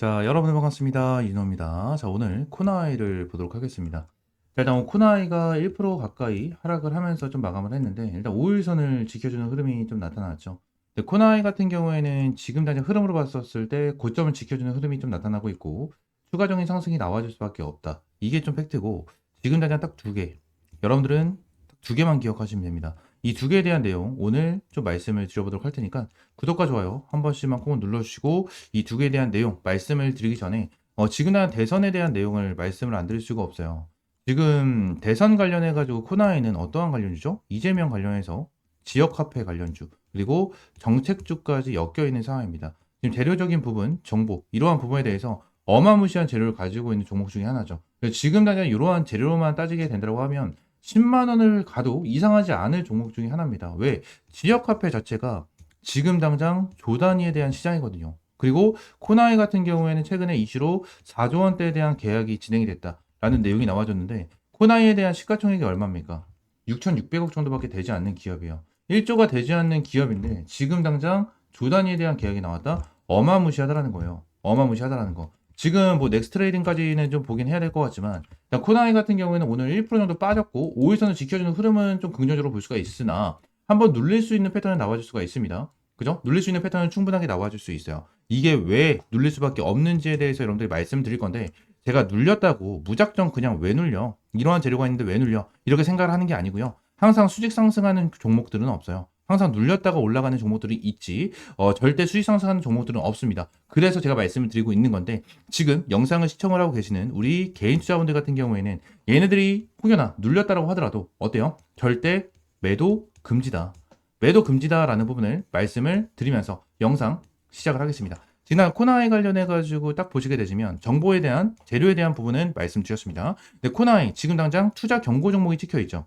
자, 여러분 반갑습니다. 윤호입니다. 자, 오늘 코나이를 보도록 하겠습니다. 자, 일단 코나이가 1% 가까이 하락을 하면서 좀 마감을 했는데, 일단 5일선을 지켜주는 흐름이 좀 나타났죠. 근데 코나이 같은 경우에는 지금 당장 흐름으로 봤었을 때 고점을 지켜주는 흐름이 좀 나타나고 있고, 추가적인 상승이 나와줄 수밖에 없다. 이게 좀 팩트고, 지금 당장 딱 두 개. 여러분들은 두 개만 기억하시면 됩니다. 이 두 개에 대한 내용 오늘 좀 말씀을 드려보도록 할 테니까 구독과 좋아요 한 번씩만 꼭 눌러주시고, 이 두 개에 대한 내용 말씀을 드리기 전에 지금 난 대선에 대한 내용을 말씀을 안 드릴 수가 없어요. 지금 대선 관련해 가지고 코나이는 어떠한 관련주죠? 이재명 관련해서 지역 화폐 관련주 그리고 정책주까지 엮여 있는 상황입니다. 지금 재료적인 부분, 정보 이러한 부분에 대해서 어마무시한 재료를 가지고 있는 종목 중에 하나죠. 지금 당장 이러한 재료로만 따지게 된다고 하면 10만 원을 가도 이상하지 않을 종목 중에 하나입니다. 왜? 지역 화폐 자체가 지금 당장 조 단위에 대한 시장이거든요. 그리고 코나이 같은 경우에는 최근에 이슈로 4조 원대에 대한 계약이 진행이 됐다라는 내용이 나와줬는데, 코나이에 대한 시가총액이 얼마입니까? 6,600억 정도밖에 되지 않는 기업이에요. 1조가 되지 않는 기업인데 지금 당장 조 단위에 대한 계약이 나왔다? 어마무시하다라는 거예요. 어마무시하다라는 거. 지금 뭐 넥스트레이딩까지는 좀 보긴 해야 될 것 같지만, 코나이 같은 경우에는 오늘 1% 정도 빠졌고 5일선을 지켜주는 흐름은 좀 긍정적으로 볼 수가 있으나 한번 눌릴 수 있는 패턴은 나와줄 수가 있습니다. 그죠? 눌릴 수 있는 패턴은 충분하게 나와줄 수 있어요. 이게 왜 눌릴 수밖에 없는지에 대해서 여러분들이 말씀드릴 건데, 제가 눌렸다고 무작정 그냥 왜 눌려? 이러한 재료가 있는데 왜 눌려? 이렇게 생각을 하는 게 아니고요. 항상 수직 상승하는 종목들은 없어요. 항상 눌렸다가 올라가는 종목들이 있지, 절대 수직 상승하는 종목들은 없습니다. 그래서 제가 말씀을 드리고 있는 건데, 지금 영상을 시청을 하고 계시는 우리 개인 투자분들 같은 경우에는 얘네들이 혹여나 눌렸다라고 하더라도 어때요? 절대 매도 금지다. 매도 금지다라는 부분을 말씀을 드리면서 영상 시작을 하겠습니다. 지난 코나이 관련해 가지고 딱 보시게 되시면 정보에 대한 재료에 대한 부분은 말씀드렸습니다. 근데 코나이 지금 당장 투자 경고 종목이 찍혀 있죠.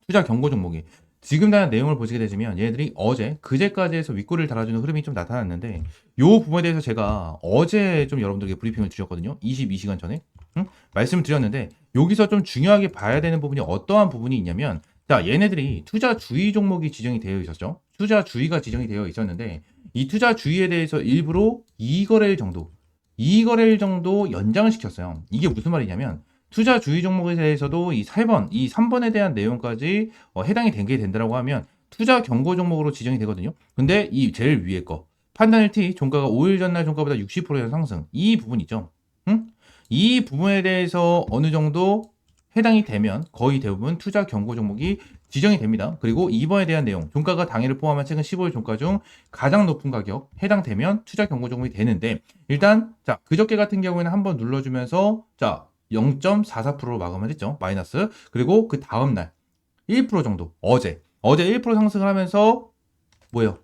투자 경고 종목이 지금 당장 내용을 보시게 되시면 얘네들이 어제 그제까지 해서 윗꼬리를 달아주는 흐름이 좀 나타났는데, 요 부분에 대해서 제가 어제 좀 여러분들에게 브리핑을 드렸거든요. 22시간 전에 말씀을 드렸는데, 여기서 좀 중요하게 봐야 되는 부분이 어떠한 부분이 있냐면, 자, 얘네들이 투자 주의 종목이 지정이 되어 있었죠. 투자 주의가 지정이 되어 있었는데, 이 투자 주의에 대해서 일부러 2거래일 정도 연장을 시켰어요. 이게 무슨 말이냐면, 투자 주의 종목에 대해서도 이 3번, 이 3번에 대한 내용까지 해당이 된 게 된다고 하면 투자 경고 종목으로 지정이 되거든요. 근데 이 제일 위에 거 판단일 T 종가가 5일 전날 종가보다 60% 상승, 이 부분이죠. 응? 이 부분에 대해서 어느 정도 해당이 되면 거의 대부분 투자 경고 종목이 지정이 됩니다. 그리고 2번에 대한 내용, 종가가 당일을 포함한 최근 15일 종가 중 가장 높은 가격 해당되면 투자 경고 종목이 되는데, 일단 자, 그저께 같은 경우에는 한번 눌러주면서 자 0.44%로 마감을 했죠. 마이너스. 그리고 그 다음날 1% 정도, 어제 1% 상승을 하면서 뭐예요?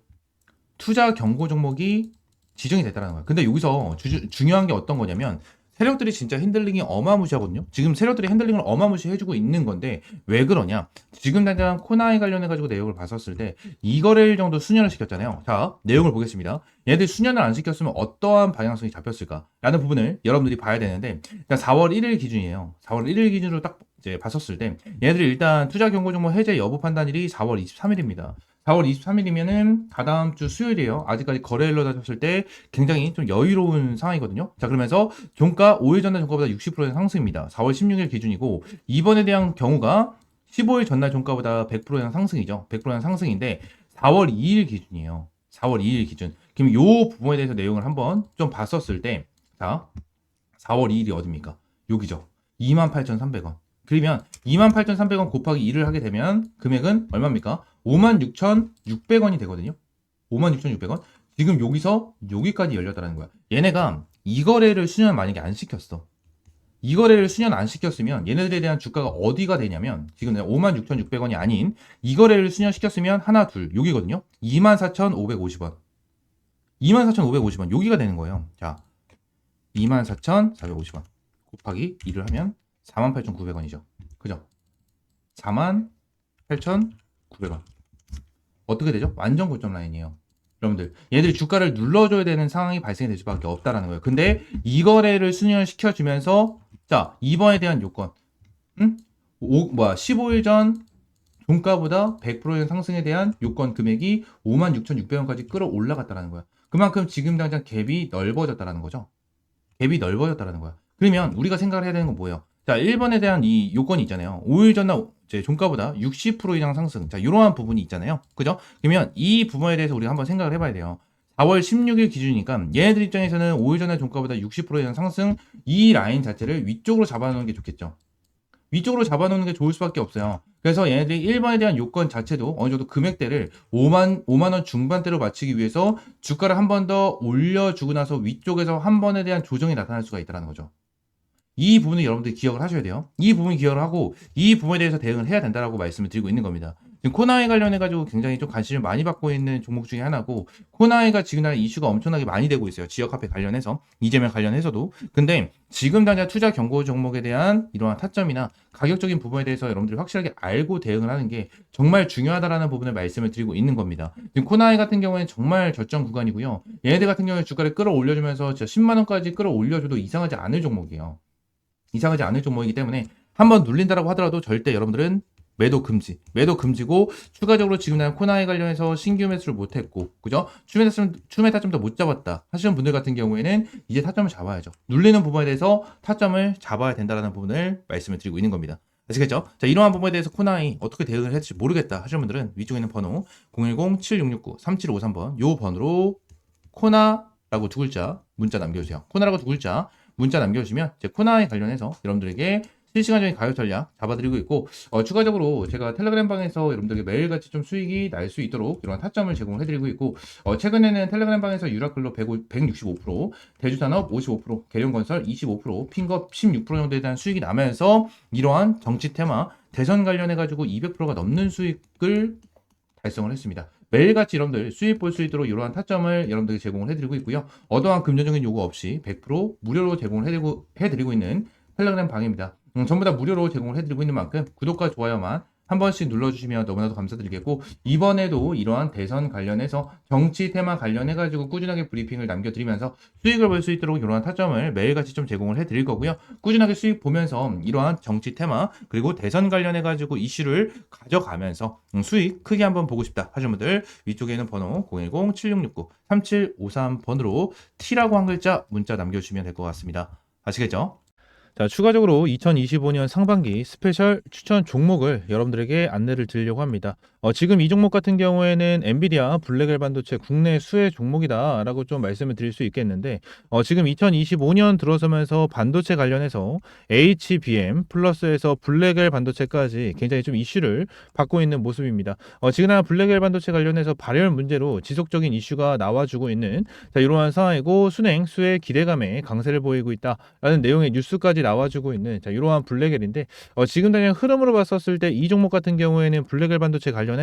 투자 경고 종목이 지정이 됐다는 거예요. 근데 여기서 중요한 게 어떤 거냐면, 세력들이 진짜 핸들링이 어마무시하거든요. 지금 세력들이 핸들링을 어마무시 해주고 있는 건데, 왜 그러냐? 지금 당장 코나이 관련해가지고 내용을 봤었을 때 2거래일 정도 수년을 시켰잖아요. 자, 내용을 보겠습니다. 얘들 수년을 안 시켰으면 어떠한 방향성이 잡혔을까? 라는 부분을 여러분들이 봐야 되는데, 4월 1일 기준이에요. 4월 1일 기준으로 딱 이제 봤었을 때, 얘들이 일단 투자 경고 종목 해제 여부 판단일이 4월 23일입니다. 4월 23일이면은 다다음 주 수요일이에요. 아직까지 거래일로 따졌을 때 굉장히 좀 여유로운 상황이거든요. 자, 그러면서 종가 5일 전날 종가보다 60% 상승입니다. 4월 16일 기준이고, 이번에 대한 경우가 15일 전날 종가보다 100% 상승이죠. 100% 상승인데 4월 2일 기준이에요. 4월 2일 기준. 그럼 요 부분에 대해서 내용을 한번 좀 봤었을 때, 자, 4월 2일이 어딥니까? 여기죠. 28,300원. 그러면 28,300원 곱하기 2를 하게 되면 금액은 얼마입니까? 56,600원이 되거든요. 56,600원. 지금 여기서 여기까지 열렸다는 거야. 얘네가 이 거래를 수년 만약에 안 시켰어. 이 거래를 수년 안 시켰으면 얘네들에 대한 주가가 어디가 되냐면, 지금 56,600원이 아닌 이 거래를 수년 시켰으면 하나 둘 여기거든요. 24,550원. 24,550원 여기가 되는 거예요. 자, 24,450원 곱하기 2를 하면 48,900원이죠. 그죠? 48,900원. 어떻게 되죠? 완전 고점 라인이에요. 여러분들, 얘들이 주가를 눌러줘야 되는 상황이 발생이 될 수밖에 없다라는 거예요. 근데 이 거래를 수년시켜주면서, 자, 2번에 대한 요건, 15일 전 종가보다 100% 상승에 대한 요건 금액이 56,600원까지 끌어올라갔다라는 거야. 그만큼 지금 당장 갭이 넓어졌다라는 거죠. 갭이 넓어졌다라는 거야. 그러면 우리가 생각을 해야 되는 건 뭐예요? 자, 1번에 대한 이 요건이 있잖아요. 5일 전날 이제 종가보다 60% 이상 상승. 자, 이러한 부분이 있잖아요. 그죠? 그러면 이 부분에 대해서 우리가 한번 생각을 해봐야 돼요. 4월 16일 기준이니까 얘네들 입장에서는 5일 전날 종가보다 60% 이상 상승, 이 라인 자체를 위쪽으로 잡아놓는 게 좋겠죠. 위쪽으로 잡아놓는 게 좋을 수밖에 없어요. 그래서 얘네들이 1번에 대한 요건 자체도 어느 정도 금액대를 5만 원 중반대로 맞추기 위해서 주가를 한 번 더 올려주고 나서 위쪽에서 한 번에 대한 조정이 나타날 수가 있다는 거죠. 이 부분을 여러분들이 기억을 하셔야 돼요. 이 부분 기억을 하고 이 부분에 대해서 대응을 해야 된다라고 말씀을 드리고 있는 겁니다. 지금 코나이 관련해가지고 굉장히 좀 관심을 많이 받고 있는 종목 중에 하나고, 코나이가 지금날 이슈가 엄청나게 많이 되고 있어요. 지역화폐 관련해서, 이재명 관련해서도. 근데 지금 당장 투자 경고 종목에 대한 이러한 타점이나 가격적인 부분에 대해서 여러분들이 확실하게 알고 대응을 하는 게 정말 중요하다라는 부분을 말씀을 드리고 있는 겁니다. 지금 코나이 같은 경우에는 정말 저점 구간이고요. 얘네들 같은 경우에 주가를 끌어올려주면서 10만 원까지 끌어올려줘도 이상하지 않을 종목이에요. 이상하지 않을 종목이기 때문에 한번 눌린다라고 하더라도 절대 여러분들은 매도 금지고, 추가적으로 지금 난 코나이 관련해서 신규 매수를 못했고, 그죠? 추매 타점도 못 잡았다 하시는 분들 같은 경우에는 이제 타점을 잡아야죠. 눌리는 부분에 대해서 타점을 잡아야 된다는 부분을 말씀을 드리고 있는 겁니다. 아시겠죠? 자, 이러한 부분에 대해서 코나이 어떻게 대응을 해야 될지 모르겠다 하시는 분들은 위쪽에 있는 번호 010-7669-3753번 요 번호로 코나라고 두 글자 문자 남겨주세요. 코나라고 두 글자 문자 남겨주시면 제 코나이 관련해서 여러분들에게 실시간적인 가격 전략 잡아드리고 있고, 추가적으로 제가 텔레그램 방에서 여러분들에게 매일같이 좀 수익이 날 수 있도록 이런 타점을 제공을 해드리고 있고, 최근에는 텔레그램 방에서 유라클로 165%, 대주산업 55%, 계룡건설 25%, 핑거 16% 정도에 대한 수익이 나면서 이러한 정치 테마, 대선 관련해가지고 200%가 넘는 수익을 달성을 했습니다. 매일같이 여러분들 수익 볼 수 있도록 이러한 타점을 여러분들에게 제공을 해드리고 있고요. 어떠한 금전적인 요구 없이 100% 무료로 제공을 해드리고 있는 텔레그램 방입니다. 전부 다 무료로 제공을 해드리고 있는 만큼 구독과 좋아요만 한 번씩 눌러주시면 너무나도 감사드리겠고, 이번에도 이러한 대선 관련해서 정치 테마 관련해가지고 꾸준하게 브리핑을 남겨드리면서 수익을 볼 수 있도록 이러한 타점을 매일같이 좀 제공을 해드릴 거고요. 꾸준하게 수익 보면서 이러한 정치 테마 그리고 대선 관련해가지고 이슈를 가져가면서 수익 크게 한번 보고 싶다 하시는 분들 위쪽에 있는 번호 010-7669-3753번으로 T라고 한 글자 문자 남겨주시면 될 것 같습니다. 아시겠죠? 자, 추가적으로 2025년 상반기 스페셜 추천 종목을 여러분들에게 안내를 드리려고 합니다. 지금 이 종목 같은 경우에는 엔비디아 블랙엘 반도체 국내 수혜 종목이다라고 좀 말씀을 드릴 수 있겠는데, 지금 2025년 들어서면서 반도체 관련해서 HBM 플러스에서 블랙엘 반도체까지 굉장히 좀 이슈를 받고 있는 모습입니다. 지금 블랙엘 반도체 관련해서 발열 문제로 지속적인 이슈가 나와주고 있는 이러한 상황이고, 순행 수혜 기대감에 강세를 보이고 있다라는 내용의 뉴스까지 나와주고 있는 이러한 블랙엘인데, 지금 당장 흐름으로 봤었을 때 이 종목 같은 경우에는 블랙엘 반도체 관련해서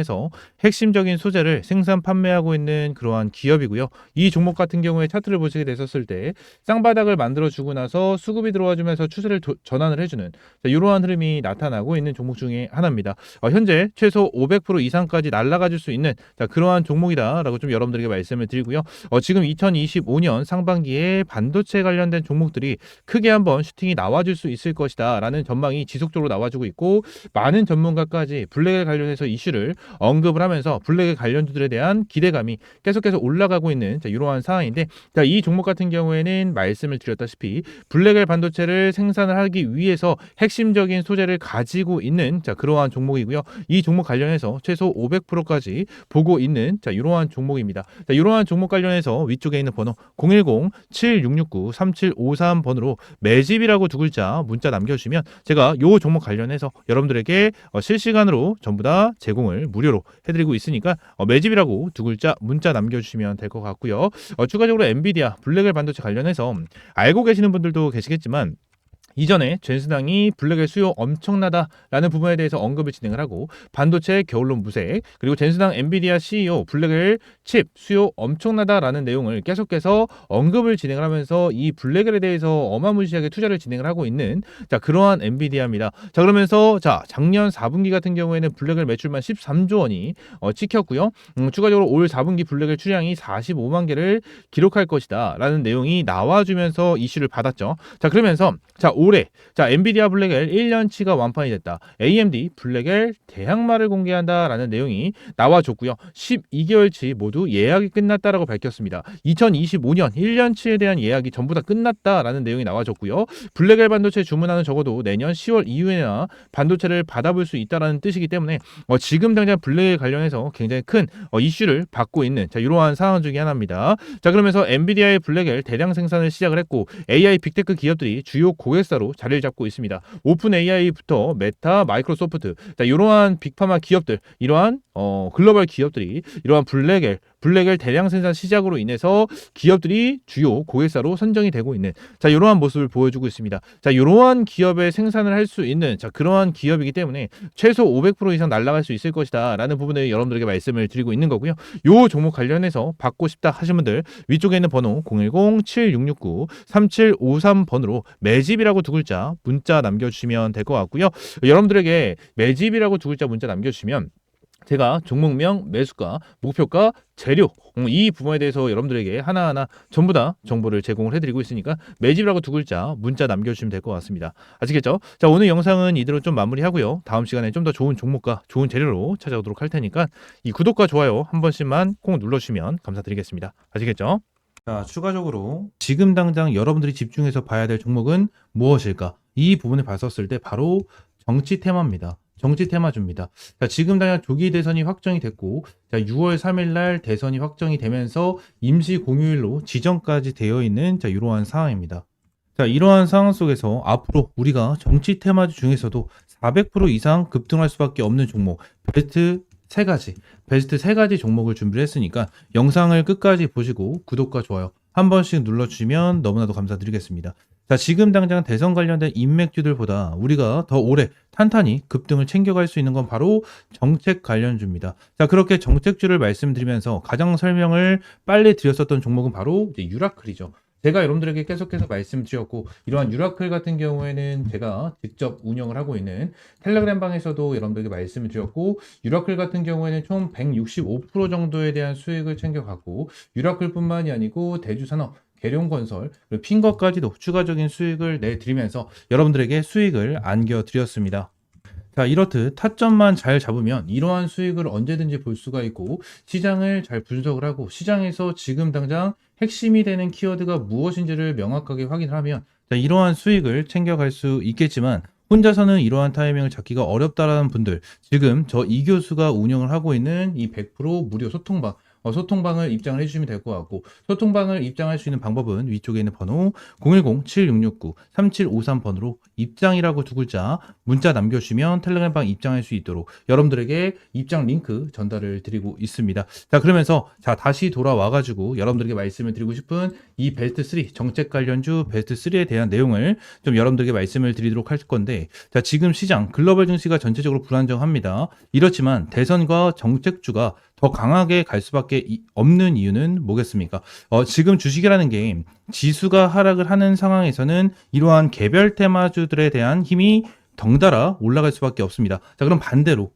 핵심적인 소재를 생산 판매하고 있는 그러한 기업이고요. 이 종목 같은 경우에 차트를 보시게 됐었을 때 쌍바닥을 만들어주고 나서 수급이 들어와주면서 추세를 전환을 해주는 이러한 흐름이 나타나고 있는 종목 중에 하나입니다. 현재 최소 500% 이상까지 날아가줄 수 있는 그러한 종목이다라고 좀 여러분들에게 말씀을 드리고요. 지금 2025년 상반기에 반도체 관련된 종목들이 크게 한번 슈팅이 나와줄 수 있을 것이다 라는 전망이 지속적으로 나와주고 있고, 많은 전문가까지 블랙에 관련해서 이슈를 언급을 하면서 블랙의 관련주들에 대한 기대감이 계속해서 올라가고 있는 이러한 상황인데, 이 종목 같은 경우에는 말씀을 드렸다시피 블랙엘 반도체를 생산을 하기 위해서 핵심적인 소재를 가지고 있는 그러한 종목이고요. 이 종목 관련해서 최소 500%까지 보고 있는 이러한 종목입니다. 이러한 종목 관련해서 위쪽에 있는 번호 010-7669-3753번으로 매집이라고 두 글자 문자 남겨주시면 제가 이 종목 관련해서 여러분들에게 실시간으로 전부 다 제공을 무료로 해드리고 있으니까 매집이라고 두 글자 문자 남겨주시면 될 것 같고요. 추가적으로 엔비디아 블랙엘 반도체 관련해서 알고 계시는 분들도 계시겠지만, 이전에 전신항이 블랙의 수요 엄청나다라는 부분에 대해서 언급을 진행을 하고, 반도체 겨울론 무색, 그리고 전신항 엔비디아 CEO 블랙엘 칩 수요 엄청나다라는 내용을 계속해서 언급을 진행을 하면서 이 블랙엘에 대해서 어마무시하게 투자를 진행을 하고 있는 그러한 엔비디아입니다. 그러면서 작년 4분기 같은 경우에는 블랙엘 매출만 13조 원이 찍혔고요. 추가적으로 올 4분기 블랙엘 출량이 45만 개를 기록할 것이다 라는 내용이 나와주면서 이슈를 받았죠. 그러면서 올해 자 엔비디아 블랙엘 1년치가 완판이 됐다. AMD 블랙엘 대항마를 공개한다라는 내용이 나와줬고요. 12개월치 모두 예약이 끝났다라고 밝혔습니다. 2025년 1년치에 대한 예약이 전부 다 끝났다라는 내용이 나와줬고요. 블랙엘 반도체 주문하는 적어도 내년 10월 이후에나 반도체를 받아볼 수 있다라는 뜻이기 때문에 지금 당장 블랙엘 관련해서 굉장히 큰 이슈를 받고 있는 이러한 상황 중에 하나입니다. 자 그러면서 엔비디아의 블랙엘 대량 생산을 시작을 했고 AI 빅테크 기업들이 주요 고객사로 자리를 잡고 있습니다. 오픈 AI부터 메타, 마이크로소프트 이러한 빅파마 기업들 이러한 글로벌 기업들이 이러한 블랙엘 대량 생산 시작으로 인해서 기업들이 주요 고객사로 선정이 되고 있는 이러한 모습을 보여주고 있습니다. 이러한 기업의 생산을 할 수 있는 그러한 기업이기 때문에 최소 500% 이상 날아갈 수 있을 것이다 라는 부분을 여러분들에게 말씀을 드리고 있는 거고요. 요 종목 관련해서 받고 싶다 하신 분들 위쪽에 있는 번호 010-7669-3753번으로 매집이라고 두 글자 문자 남겨주시면 될 것 같고요. 여러분들에게 매집이라고 두 글자 문자 남겨주시면 제가 종목명, 매수가, 목표가, 재료 이 부분에 대해서 여러분들에게 하나하나 전부 다 정보를 제공을 해드리고 있으니까 매집이라고 두 글자 문자 남겨주시면 될 것 같습니다. 아시겠죠? 자 오늘 영상은 이대로 좀 마무리하고요. 다음 시간에 좀 더 좋은 종목과 좋은 재료로 찾아오도록 할 테니까 이 구독과 좋아요 한 번씩만 꼭 눌러주시면 감사드리겠습니다. 아시겠죠? 자, 추가적으로 지금 당장 여러분들이 집중해서 봐야 될 종목은 무엇일까? 이 부분을 봤었을 때 바로 정치 테마입니다. 정치 테마주입니다. 자, 지금 당장 조기 대선이 확정이 됐고, 자, 6월 3일 날 대선이 확정이 되면서 임시 공휴일로 지정까지 되어 있는 이러한 상황입니다. 자, 이러한 상황 속에서 앞으로 우리가 정치 테마주 중에서도 400% 이상 급등할 수밖에 없는 종목, 베스트 세 가지 종목을 준비를 했으니까 영상을 끝까지 보시고 구독과 좋아요 한 번씩 눌러주시면 너무나도 감사드리겠습니다. 자, 지금 당장 대선 관련된 인맥주들보다 우리가 더 오래 탄탄히 급등을 챙겨갈 수 있는 건 바로 정책 관련주입니다. 자, 그렇게 정책주를 말씀드리면서 가장 설명을 빨리 드렸었던 종목은 바로 이제 유라클이죠. 제가 여러분들에게 계속해서 말씀드렸고 이러한 유라클 같은 경우에는 제가 직접 운영을 하고 있는 텔레그램 방에서도 여러분들에게 말씀을 드렸고 유라클 같은 경우에는 총 165% 정도에 대한 수익을 챙겨가고 유라클뿐만이 아니고 대주산업 계룡건설, 그리고 핑거까지도 추가적인 수익을 내드리면서 여러분들에게 수익을 안겨드렸습니다. 자, 이렇듯 타점만 잘 잡으면 이러한 수익을 언제든지 볼 수가 있고 시장을 잘 분석을 하고 시장에서 지금 당장 핵심이 되는 키워드가 무엇인지를 명확하게 확인을 하면 이러한 수익을 챙겨갈 수 있겠지만 혼자서는 이러한 타이밍을 잡기가 어렵다라는 분들 지금 저 이 교수가 운영을 하고 있는 이 100% 무료 소통방 소통방을 입장을 해주시면 될 것 같고 소통방을 입장할 수 있는 방법은 위쪽에 있는 번호 010-7669-3753번으로 입장이라고 두 글자 문자 남겨주시면 텔레그램방 입장할 수 있도록 여러분들에게 입장 링크 전달을 드리고 있습니다. 자 그러면서 자 다시 돌아와가지고 여러분들에게 말씀을 드리고 싶은 이 베스트 3 정책 관련주 베스트 3에 대한 내용을 좀 여러분들에게 말씀을 드리도록 할 건데 자 지금 시장 글로벌 증시가 전체적으로 불안정합니다. 이렇지만 대선과 정책주가 더 강하게 갈 수밖에 없는 이유는 뭐겠습니까? 지금 주식이라는 게 지수가 하락을 하는 상황에서는 이러한 개별 테마주들에 대한 힘이 덩달아 올라갈 수밖에 없습니다. 자, 그럼 반대로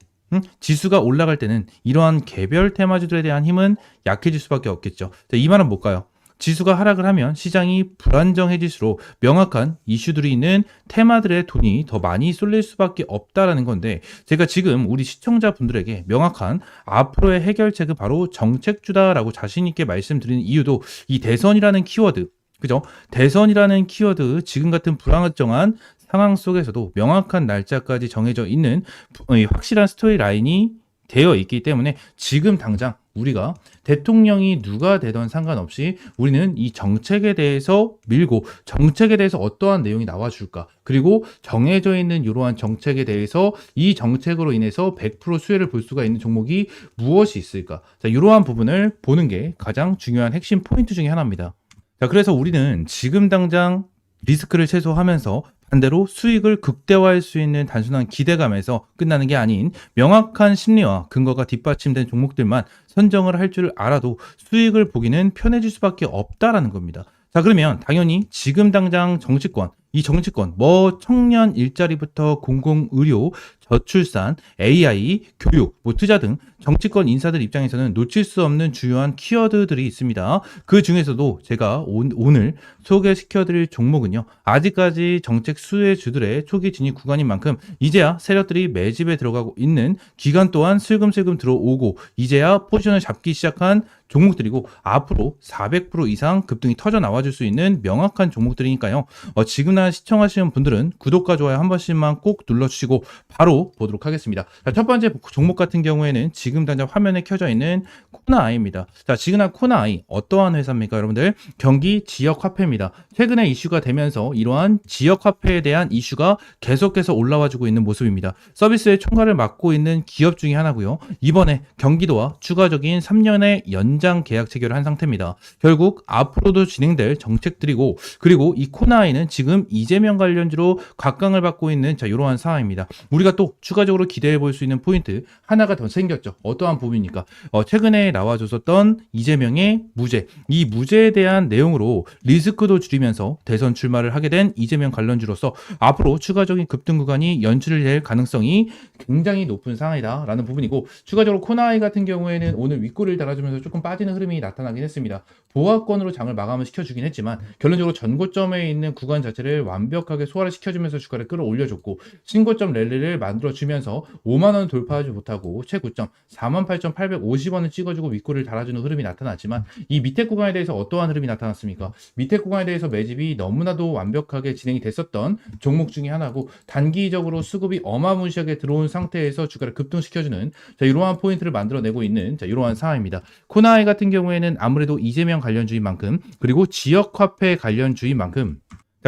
지수가 올라갈 때는 이러한 개별 테마주들에 대한 힘은 약해질 수밖에 없겠죠. 자, 이 말은 뭘까요? 지수가 하락을 하면 시장이 불안정해질수록 명확한 이슈들이 있는 테마들의 돈이 더 많이 쏠릴 수밖에 없다라는 건데 제가 지금 우리 시청자분들에게 명확한 앞으로의 해결책은 바로 정책주다라고 자신 있게 말씀드리는 이유도 이 대선이라는 키워드 그죠? 대선이라는 키워드 지금 같은 불안정한 상황 속에서도 명확한 날짜까지 정해져 있는 확실한 스토리 라인이 되어 있기 때문에 지금 당장 우리가 대통령이 누가 되던 상관없이 우리는 이 정책에 대해서 밀고 정책에 대해서 어떠한 내용이 나와줄까 그리고 정해져 있는 이러한 정책에 대해서 이 정책으로 인해서 100% 수혜를 볼 수가 있는 종목이 무엇이 있을까 자, 이러한 부분을 보는 게 가장 중요한 핵심 포인트 중에 하나입니다. 자, 그래서 우리는 지금 당장 리스크를 최소화하면서 반대로 수익을 극대화할 수 있는 단순한 기대감에서 끝나는 게 아닌 명확한 심리와 근거가 뒷받침된 종목들만 선정을 할 줄 알아도 수익을 보기는 편해질 수밖에 없다라는 겁니다. 자, 그러면 당연히 지금 당장 정치권, 이 정치권, 청년 일자리부터 공공의료, 저출산, AI, 교육, 뭐 투자 등 정치권 인사들 입장에서는 놓칠 수 없는 주요한 키워드들이 있습니다. 그 중에서도 제가 오늘 소개시켜드릴 종목은요. 아직까지 정책 수혜 주들의 초기 진입 구간인 만큼 이제야 세력들이 매집에 들어가고 있는 기간 또한 슬금슬금 들어오고 이제야 포지션을 잡기 시작한 종목들이고 앞으로 400% 이상 급등이 터져 나와줄 수 있는 명확한 종목들이니까요. 지금날 시청하시는 분들은 구독과 좋아요 한 번씩만 꼭 눌러주시고 바로 보도록 하겠습니다. 자, 첫 번째 종목 같은 경우에는 지금 당장 화면에 켜져 있는 코나아이입니다. 자, 지금날 코나아이 어떠한 회사입니까, 여러분들? 경기 지역 화폐입니다. 최근에 이슈가 되면서 이러한 지역 화폐에 대한 이슈가 계속해서 올라와주고 있는 모습입니다. 서비스의 총괄을 맡고 있는 기업 중에 하나고요. 이번에 경기도와 추가적인 3년의 연장 계약 체결을 한 상태입니다. 결국 앞으로도 진행될 정책들이고 그리고 이 코나아이는 지금 이재명 관련주로 각광을 받고 있는 이러한 상황입니다. 우리가 또 추가적으로 기대해 볼 수 있는 포인트 하나가 더 생겼죠. 어떠한 부분입니까? 최근에 나와줬었던 이재명의 무죄, 이 무죄에 대한 내용으로 리스크도 줄이면서 대선 출마를 하게 된 이재명 관련주로서 앞으로 추가적인 급등 구간이 연출될 가능성이 굉장히 높은 상황이다라는 부분이고 추가적으로 코나아이 같은 경우에는 오늘 윗꼬리를 달아주면서 조금 빠지는 흐름이 나타나긴 했습니다. 보합권으로 장을 마감을 시켜주긴 했지만 결론적으로 전고점에 있는 구간 자체를 완벽하게 소화를 시켜주면서 주가를 끌어올려줬고 신고점 랠리를 만들어주면서 5만원 돌파하지 못하고 최고점 48,850원을 찍어주고 윗꼬리를 달아주는 흐름이 나타났지만 이 밑에 구간에 대해서 어떠한 흐름이 나타났습니까? 밑에 구간에 대해서 매집이 너무나도 완벽하게 진행이 됐었던 종목 중에 하나고 단기적으로 수급이 어마무시하게 들어온 상태에서 주가를 급등시켜주는 이러한 포인트를 만들어내고 있는 이러한 상황입니다. 코나아이 같은 경우에는 아무래도 이재명 관련주인 만큼 그리고 지역화폐 관련주인 만큼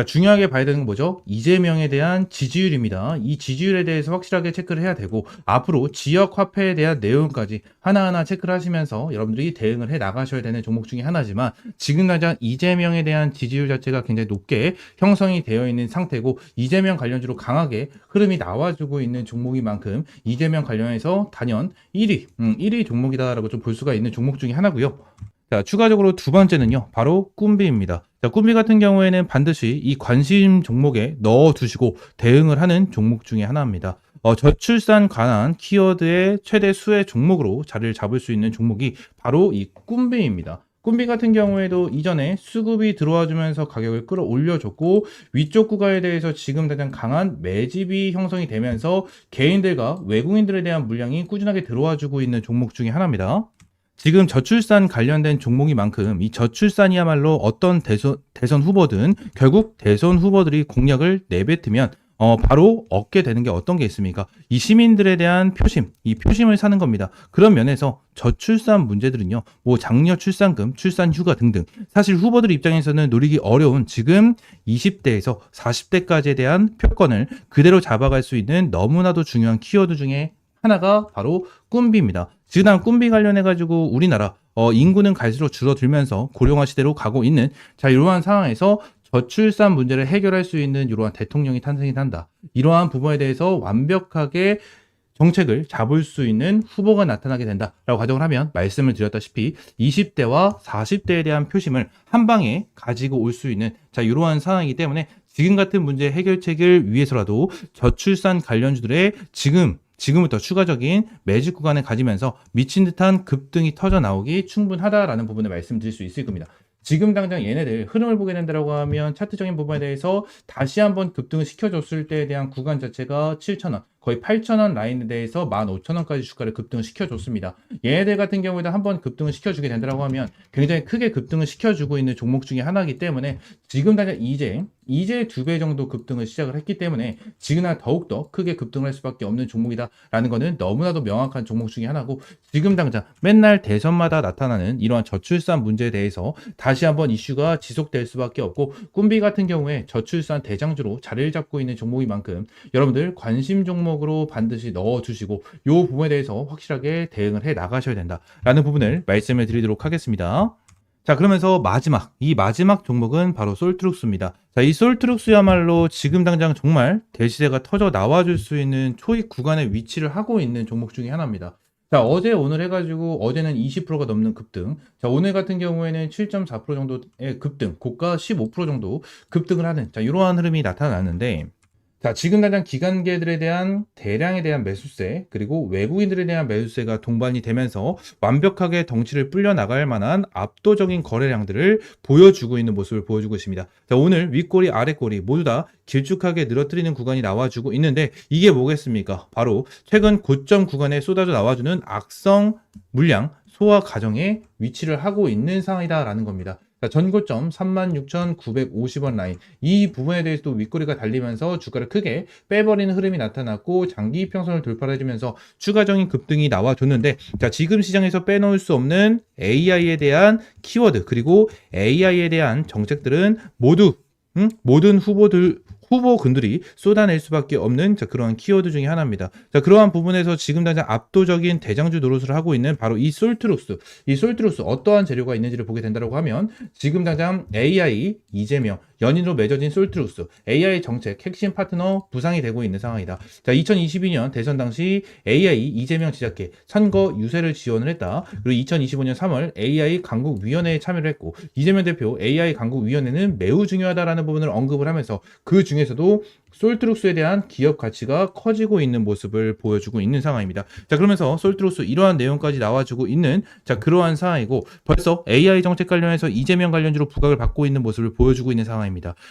중요하게 봐야 되는 건 뭐죠? 이재명에 대한 지지율입니다. 이 지지율에 대해서 확실하게 체크를 해야 되고 앞으로 지역 화폐에 대한 내용까지 하나하나 체크를 하시면서 여러분들이 대응을 해 나가셔야 되는 종목 중에 하나지만 지금 당장 이재명에 대한 지지율 자체가 굉장히 높게 형성이 되어 있는 상태고 이재명 관련주로 강하게 흐름이 나와주고 있는 종목인 만큼 이재명 관련해서 단연 1위 종목이다라고 좀 볼 수가 있는 종목 중에 하나고요. 자, 추가적으로 두 번째는요, 바로 꿈비입니다. 자, 꿈비 같은 경우에는 반드시 이 관심 종목에 넣어두시고 대응을 하는 종목 중에 하나입니다. 저출산 관한 키워드의 최대 수혜 종목으로 자리를 잡을 수 있는 종목이 바로 이 꿈비입니다. 꿈비 같은 경우에도 이전에 수급이 들어와 주면서 가격을 끌어올려줬고 위쪽 구간에 대해서 지금 가장 강한 매집이 형성이 되면서 개인들과 외국인들에 대한 물량이 꾸준하게 들어와 주고 있는 종목 중에 하나입니다. 지금 저출산 관련된 종목인 만큼 이 저출산이야말로 어떤 대선 후보든 결국 대선 후보들이 공약을 내뱉으면 바로 얻게 되는 게 어떤 게 있습니까? 이 시민들에 대한 표심, 이 표심을 사는 겁니다. 그런 면에서 저출산 문제들은요, 뭐 장려 출산금, 출산 휴가 등등 사실 후보들 입장에서는 노리기 어려운 지금 20대에서 40대까지에 대한 표권을 그대로 잡아갈 수 있는 너무나도 중요한 키워드 중에 하나가 바로 꿈비입니다. 지금 꿈비 관련해가지고 우리나라 인구는 갈수록 줄어들면서 고령화 시대로 가고 있는 이러한 상황에서 저출산 문제를 해결할 수 있는 이러한 대통령이 탄생이 한다. 이러한 부분에 대해서 완벽하게 정책을 잡을 수 있는 후보가 나타나게 된다라고 가정을 하면 말씀을 드렸다시피 20대와 40대에 대한 표심을 한 방에 가지고 올 수 있는 이러한 상황이기 때문에 지금 같은 문제 해결책을 위해서라도 저출산 관련주들의 지금부터 추가적인 매집 구간을 가지면서 미친 듯한 급등이 터져 나오기 충분하다라는 부분을 말씀드릴 수 있을 겁니다. 지금 당장 얘네들 흐름을 보게 된다고 하면 차트적인 부분에 대해서 다시 한번 급등을 시켜줬을 때에 대한 구간 자체가 7,000원, 거의 8,000원 라인에 대해서 15,000원까지 주가를 급등을 시켜줬습니다. 얘네들 같은 경우에도 한번 급등을 시켜주게 된다고 하면 굉장히 크게 급등을 시켜주고 있는 종목 중에 하나이기 때문에 지금 당장 이제 2배 정도 급등을 시작을 했기 때문에 지금은 더욱더 크게 급등을 할 수밖에 없는 종목이다라는 것은 너무나도 명확한 종목 중에 하나고 지금 당장 맨날 대선마다 나타나는 이러한 저출산 문제에 대해서 다시 한번 이슈가 지속될 수밖에 없고 꿈비 같은 경우에 저출산 대장주로 자리를 잡고 있는 종목인 만큼 여러분들 관심 종목으로 반드시 넣어주시고 이 부분에 대해서 확실하게 대응을 해 나가셔야 된다라는 부분을 말씀을 드리도록 하겠습니다. 자, 그러면서 이 마지막 종목은 바로 솔트룩스입니다. 자, 이 솔트룩스야말로 지금 당장 정말 대시세가 터져 나와줄 수 있는 초입 구간에 위치를 하고 있는 종목 중에 하나입니다. 자, 오늘 해가지고 어제는 20%가 넘는 급등. 자, 오늘 같은 경우에는 7.4% 정도의 급등, 고가 15% 정도 급등을 하는 이러한 흐름이 나타났는데 자, 지금 당장 기관계들에 대한 대량에 대한 매수세, 그리고 외국인들에 대한 매수세가 동반이 되면서 완벽하게 덩치를 불려 나갈 만한 압도적인 거래량들을 보여주고 있는 모습을 보여주고 있습니다. 자, 오늘 윗꼬리, 아랫꼬리 모두 다 길쭉하게 늘어뜨리는 구간이 나와주고 있는데 이게 뭐겠습니까? 바로 최근 고점 구간에 쏟아져 나와주는 악성 물량 소화 과정에 위치를 하고 있는 상황이다라는 겁니다. 자, 전고점 36,950원 라인, 이 부분에 대해서도 윗꼬리가 달리면서 주가를 크게 빼버리는 흐름이 나타났고 장기 이평선을 돌파해주면서 추가적인 급등이 나와줬는데, 자, 지금 시장에서 빼놓을 수 없는 AI에 대한 키워드 그리고 AI에 대한 정책들은 모두 모든 후보군들이 쏟아낼 수밖에 없는 그러한 키워드 중에 하나입니다. 자, 그러한 부분에서 지금 당장 압도적인 대장주 노릇을 하고 있는 바로 이 솔트룩스, 어떠한 재료가 있는지를 보게 된다고 하면 지금 당장 AI, 이재명, 연인으로 맺어진 솔트룩스, AI 정책 핵심 파트너 부상이 되고 있는 상황이다. 자, 2022년 대선 당시 AI 이재명 지자체 선거 유세를 지원을 했다. 그리고 2025년 3월 AI 강국위원회에 참여를 했고, 이재명 대표 AI 강국위원회는 매우 중요하다라는 부분을 언급을 하면서 그 중에서도 솔트룩스에 대한 기업 가치가 커지고 있는 모습을 보여주고 있는 상황입니다. 자, 그러면서 솔트룩스 이러한 내용까지 나와주고 있는 그러한 상황이고, 벌써 AI 정책 관련해서 이재명 관련주로 부각을 받고 있는 모습을 보여주고 있는 상황입니다.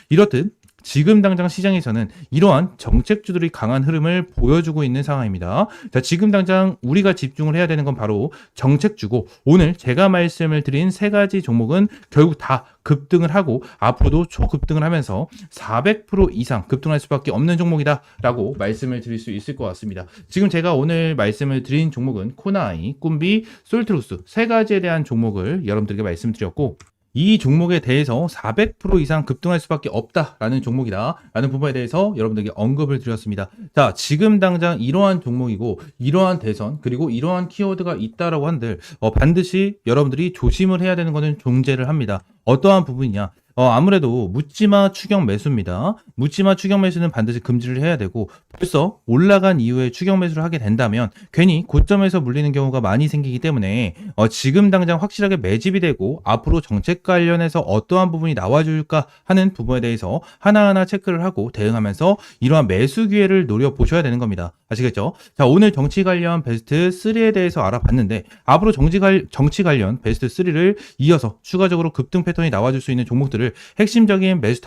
이렇듯 지금 당장 시장에서는 이러한 정책주들이 강한 흐름을 보여주고 있는 상황입니다. 자, 지금 당장 우리가 집중을 해야 되는 건 바로 정책주고, 오늘 제가 말씀을 드린 세 가지 종목은 결국 다 급등을 하고 앞으로도 초급등을 하면서 400% 이상 급등할 수밖에 없는 종목이다라고 말씀을 드릴 수 있을 것 같습니다. 지금 제가 오늘 말씀을 드린 종목은 코나이, 꿈비, 솔트룩스 세 가지에 대한 종목을 여러분들에게 말씀드렸고, 이 종목에 대해서 400% 이상 급등할 수밖에 없다라는 종목이다 라는 부분에 대해서 여러분들에게 언급을 드렸습니다. 자, 지금 당장 이러한 종목이고 이러한 대선 그리고 이러한 키워드가 있다라고 한들 반드시 여러분들이 조심을 해야 되는 것은 존재를 합니다. 어떠한 부분이냐? 아무래도 묻지마 추격 매수입니다. 묻지마 추격 매수는 반드시 금지를 해야 되고, 벌써 올라간 이후에 추격 매수를 하게 된다면 괜히 고점에서 물리는 경우가 많이 생기기 때문에 지금 당장 확실하게 매집이 되고 앞으로 정책 관련해서 어떠한 부분이 나와줄까 하는 부분에 대해서 하나하나 체크를 하고 대응하면서 이러한 매수 기회를 노려보셔야 되는 겁니다. 아시겠죠? 자, 오늘 정치 관련 베스트 3에 대해서 알아봤는데, 앞으로 정치 관련 베스트 3를 이어서 추가적으로 급등 패턴이 나와줄 수 있는 종목들을 핵심적인 매수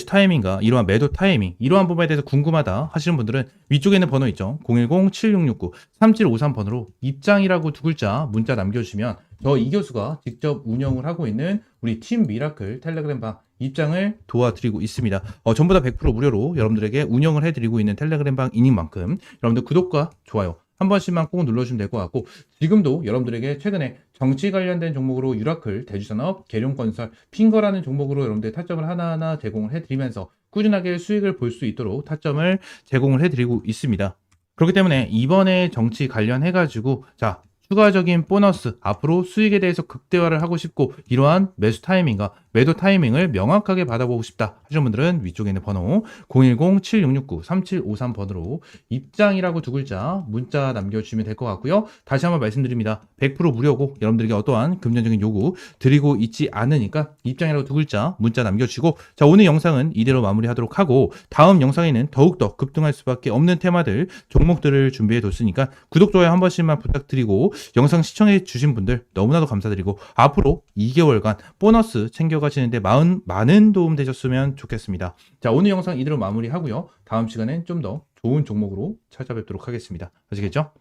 타이밍과 이러한 매도 타이밍, 이러한 부분에 대해서 궁금하다 하시는 분들은 위쪽에 있는 번호 있죠. 010-7669-3753번으로 입장이라고 두 글자 문자 남겨주시면 저 이교수가 직접 운영을 하고 있는 우리 팀 미라클 텔레그램 방 입장을 도와드리고 있습니다. 전부 다 100% 무료로 여러분들에게 운영을 해드리고 있는 텔레그램 방인 만큼 여러분들 구독과 좋아요 한 번씩만 꼭 눌러주시면 될 것 같고, 지금도 여러분들에게 최근에 정치 관련된 종목으로 유라클, 대주산업, 계룡건설, 핑거라는 종목으로 여러분들 타점을 하나하나 제공을 해드리면서 꾸준하게 수익을 볼 수 있도록 타점을 제공을 해드리고 있습니다. 그렇기 때문에 이번에 정치 관련해가지고 추가적인 보너스, 앞으로 수익에 대해서 극대화를 하고 싶고 이러한 매수 타이밍과 매도 타이밍을 명확하게 받아보고 싶다 하시는 분들은 위쪽에 있는 번호 010-7669-3753번으로 입장이라고 두 글자 문자 남겨주시면 될 것 같고요. 다시 한번 말씀드립니다. 100% 무료고 여러분들에게 어떠한 금전적인 요구 드리고 있지 않으니까 입장이라고 두 글자 문자 남겨주시고, 자, 오늘 영상은 이대로 마무리하도록 하고, 다음 영상에는 더욱더 급등할 수밖에 없는 테마들, 종목들을 준비해 뒀으니까 구독, 좋아요 한 번씩만 부탁드리고, 영상 시청해 주신 분들 너무나도 감사드리고 앞으로 2개월간 보너스 챙겨가시는데 많은 도움 되셨으면 좋겠습니다. 자, 오늘 영상 이대로 마무리하고요. 다음 시간엔 좀 더 좋은 종목으로 찾아뵙도록 하겠습니다. 아시겠죠?